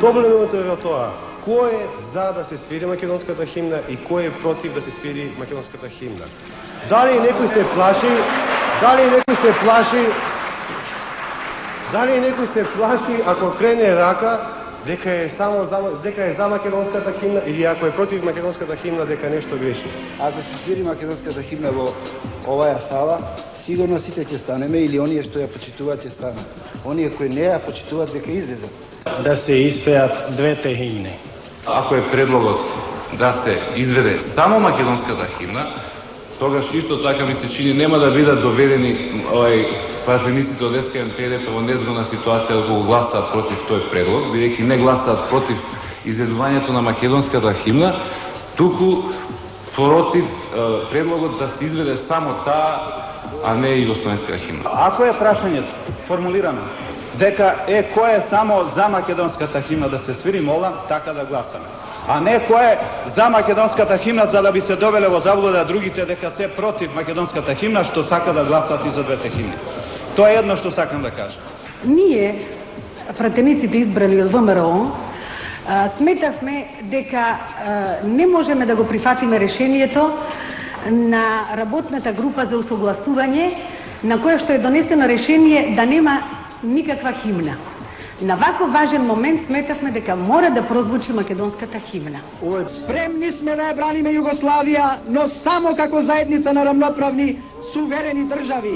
Проблемот е во тоа, кој е за да се свири македонската химна и кој е против да се свири македонската химна. Дали некој се плаши, ако крене рака, дека е за македонската химна или ако е против македонската химна, дека нешто греши. Ако се свири македонската химна во оваа сала, сигурно сите ќе станеме или оние што ја почитуваат ќе станат. Оние кои не ја почитуваат дека излезат. Да се испеат двете химни. Ако е предлогот да се изведе само македонската химна, тогаш исто така ми се чини нема да бидат доведени празениците од СКМПД во незгодна ситуација да го гласаат против тој предлог, бидејќи не гласаат против изведувањето на македонската химна, туку против предлогот да се изведе само таа, а не и југословенска химна. Ако е прашањето формулирано дека кој е само за македонската химна да се свири, молам така да гласаме. А не кој е за македонската химна за да би се довеле во заблуда другите дека се против македонската химна што сака да гласат и за двете химни. Тоа е едно што сакам да кажам. Ние, пратениците избрани од ВМРО, сметавме дека не можеме да го прифатиме решението на работната група за усогласување, на која што е донесено решение да нема никаква химна. На вако важен момент сметавме дека мора да прозвучи македонската химна. Спремни сме да ја браниме Југославија, но само како заедница на рамноправни, суверени држави.